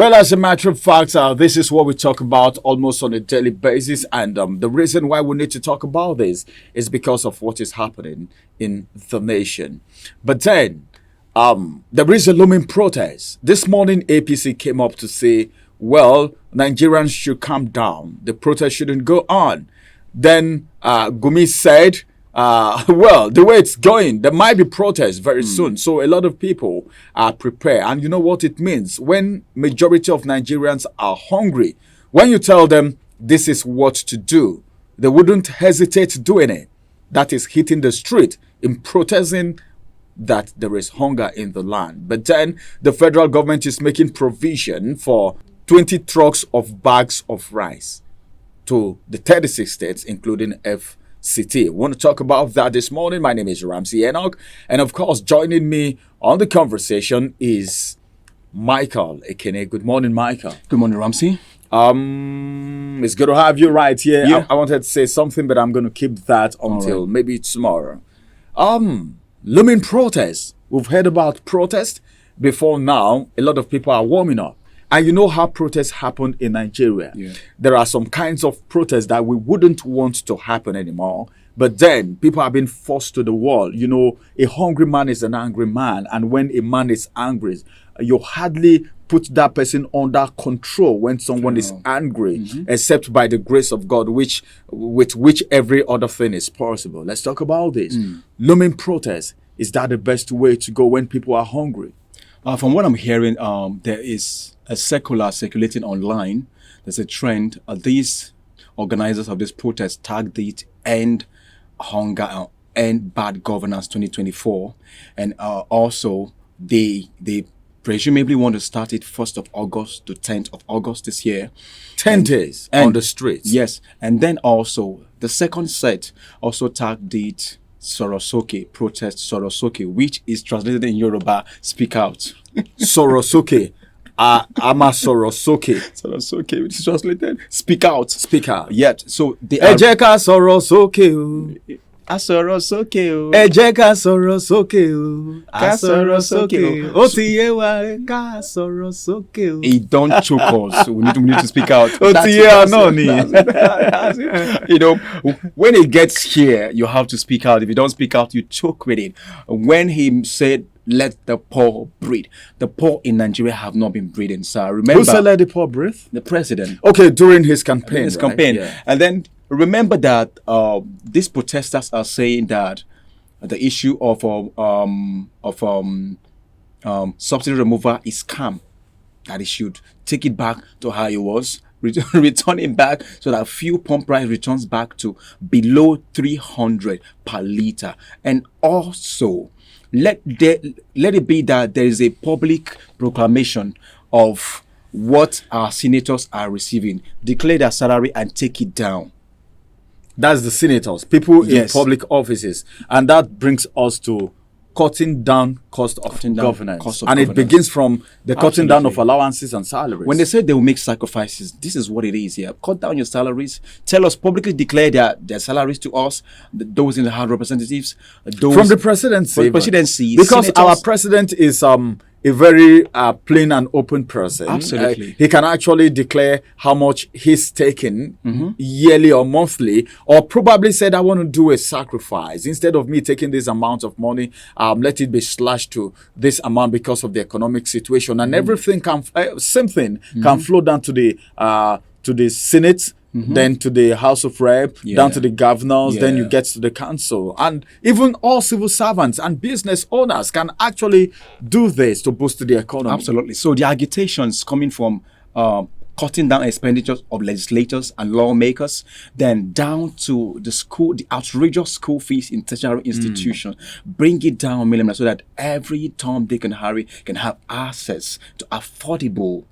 Well, as a matter of fact, this is what we talk about almost on a daily basis. And the reason why we need to talk about this is because of what is happening in the nation. But then, there is a looming protest. This morning, APC came up to say, well, Nigerians should calm down. The protest shouldn't go on. Then Gumi said, well, the way it's going, there might be protests very soon. So a lot of people are prepared. And you know what it means? When majority of Nigerians are hungry, when you tell them this is what to do, they wouldn't hesitate doing it. That is hitting the street in protesting that there is hunger in the land. But then the federal government is making provision for 20 trucks of bags of rice to the 36 states, including FCT. I want to talk about that this morning. My name is Ramsey Enoch. And of course, joining me on the conversation is Michael Ekene. Good morning, Michael. Good morning, Ramsey. It's good to have you right here. Yeah. I wanted to say something, but I'm going to keep that until maybe tomorrow. Looming protests. We've heard about protests before now. A lot of people are warming up. And you know how protests happen in Nigeria. Yeah. There are some kinds of protests that we wouldn't want to happen anymore. But then people are being forced to the wall. You know, a hungry man is an angry man. And when a man is angry, you hardly put that person under control when someone is angry, except by the grace of God, with which every other thing is possible. Let's talk about this. Looming protest. Is that the best way to go when people are hungry? From what I'm hearing, there is a circulating online. There's a trend. These organizers of this protest tagged it End Hunger, End Bad Governance 2024. And also, they presumably want to start it 1st of August to 10th of August this year. 10 days on the streets. Yes. And then also, the second set also tagged it Sorosoke, protest Sorosoke, which is translated in Yoruba, speak out. Sorosoke. Ama Sorosoke. Sorosoke, which is translated, speak out. Speak out. Yet, so they Ẹ jẹ́ ká sọ̀rọ̀ sókè o. A sọ̀rọ̀ sókè o. Ẹ jẹ́ ká sọ̀rọ̀ sókè o. Ká sọ̀rọ̀ sókè o. Ó ti yé wa ká sọ̀rọ̀ sókè o. It don't choke us. We need to speak out. Ó ti yé wa náà ni. You know, when it gets here, you have to speak out. If you don't speak out, you choke with it. When he said, let the poor breathe. The poor in Nigeria have not been breathing, sir. Remember, Who said let the poor breathe? The president. Okay, during his campaign. Yeah. And then remember that these protesters are saying that the issue of subsidy removal is scam. That it should take it back to how it was, return it back so that fuel pump price returns back to below 300 per liter. And also, let it be that there is a public proclamation of what our senators are receiving. Declare their salary and take it down. That's the senators, people in public offices. And that brings us to cutting down cost of governance. It begins from the cutting down of allowances and salaries. When they say they will make sacrifices, this is what it is here. Cut down your salaries. Tell us, publicly declare their salaries to us, those in the House of Representatives. Those from the presidency. Because senators. Our president is a very plain and open person. Absolutely. He can actually declare how much he's taking yearly or monthly, or probably said, I want to do a sacrifice. Instead of me taking this amount of money, let it be slashed to this amount because of the economic situation. And everything can, same thing, can flow down to the Senate, then to the House of Rep, down to the governors, then you get to the council. And even all civil servants and business owners can actually do this to boost the economy. Absolutely. So the agitations coming from cutting down expenditures of legislators and lawmakers, then down to the outrageous school fees in tertiary institutions. Bring it down minimum so that every Tom, Dick and Harry can have access to affordable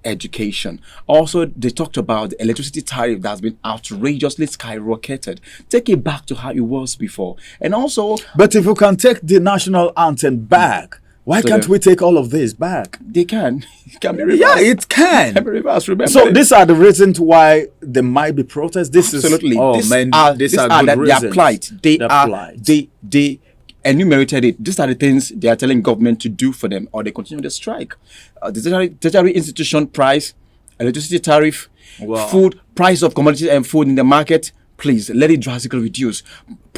education. Also, they talked about the electricity tariff that's been outrageously skyrocketed. Take it back to how it was before. And also, but if you can take the national anthem back, why can't we take all of this back? They can. It can be reversed. Yeah, it can. It can be reversed. Remember. So these are the reasons why there might be protests. This absolutely. These are good reasons. They are plight. They enumerated it. These are the things they are telling government to do for them, or they continue the strike. The tertiary institution price, electricity tariff, Wow. food, price of commodities and food in the market. Please let it drastically reduce.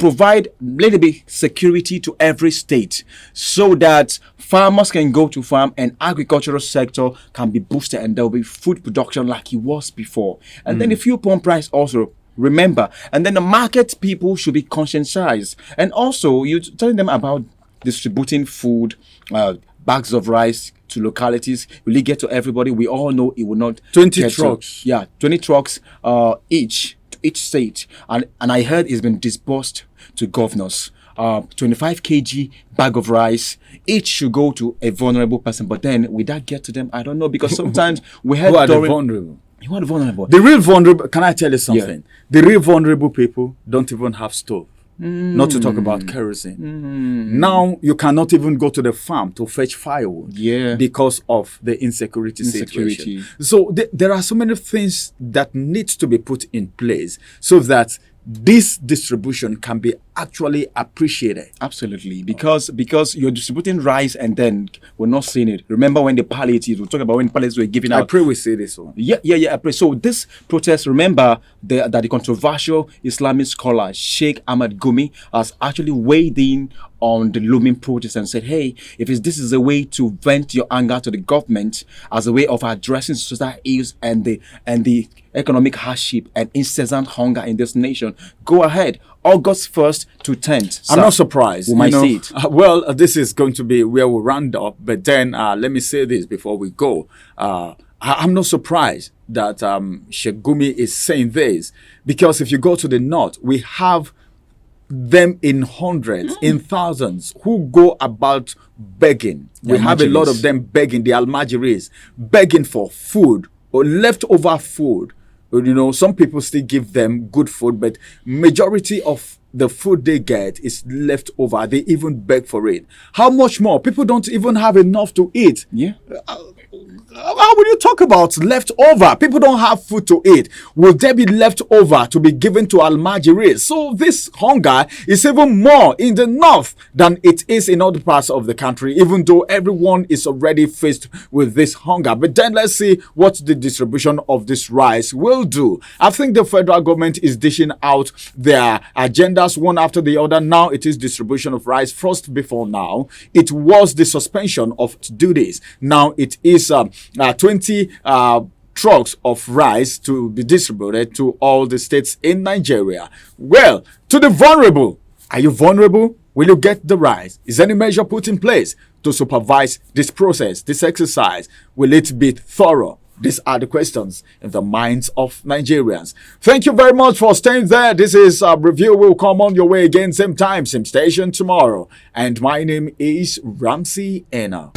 Let it be security to every state so that farmers can go to farm and agricultural sector can be boosted and there will be food production like it was before. And then the fuel pump price also. Remember, and then the market people should be conscientized. And also, you telling them about distributing food, bags of rice to localities. Will it get to everybody? We all know it will not. 20 get to- trucks. yeah, 20 trucks each to each state. And I heard it's been disbursed to governors. 25 kg bag of rice each should go to a vulnerable person. But then, will that get to them? I don't know, because sometimes we heard Who are the during- vulnerable? You are the vulnerable. The real vulnerable, can I tell you something? The real vulnerable people don't even have stove. Not to talk about kerosene. Now you cannot even go to the farm to fetch firewood because of the insecurity situation. So there are so many things that need to be put in place so that this distribution can be actually appreciated. Absolutely, because you're distributing rice and then we're not seeing it. Remember when the palliatives, we talk about when palliatives were giving out. I pray we see this one. Yeah. I pray. So this protest, remember that the controversial Islamic scholar Sheikh Ahmad Gumi has actually weighed in on the looming protest and said, hey, if this is a way to vent your anger to the government as a way of addressing social ills and the economic hardship and incessant hunger in this nation, go ahead. August 1st to 10th. I'm not surprised. We might see it. This is going to be where we'll round up. But then let me say this before we go. I'm not surprised that Sheikh Gumi is saying this, because if you go to the north, we have them in hundreds, in thousands, who go about begging. We have a lot of them begging, the Almajiris, begging for food or leftover food. You know, some people still give them good food, but majority of the food they get is left over. They even beg for it. How much more? People don't even have enough to eat. Yeah. How will you talk about leftover? People don't have food to eat. Will there be leftover to be given to Almajiris? So this hunger is even more in the north than it is in other parts of the country, even though everyone is already faced with this hunger. But then let's see what the distribution of this rice will do. I think the federal government is dishing out their agendas one after the other. Now it is distribution of rice. First, before now, it was the suspension of duties. Now it is 20 trucks of rice to be distributed to all the states in Nigeria. Well, to the vulnerable, are you vulnerable? Will you get the rice? Is any measure put in place to supervise this process, this exercise? Will it be thorough? These are the questions in the minds of Nigerians. Thank you very much for staying there. This is a review. Will come on your way again, same time, same station tomorrow. And my name is Ramsey Ena.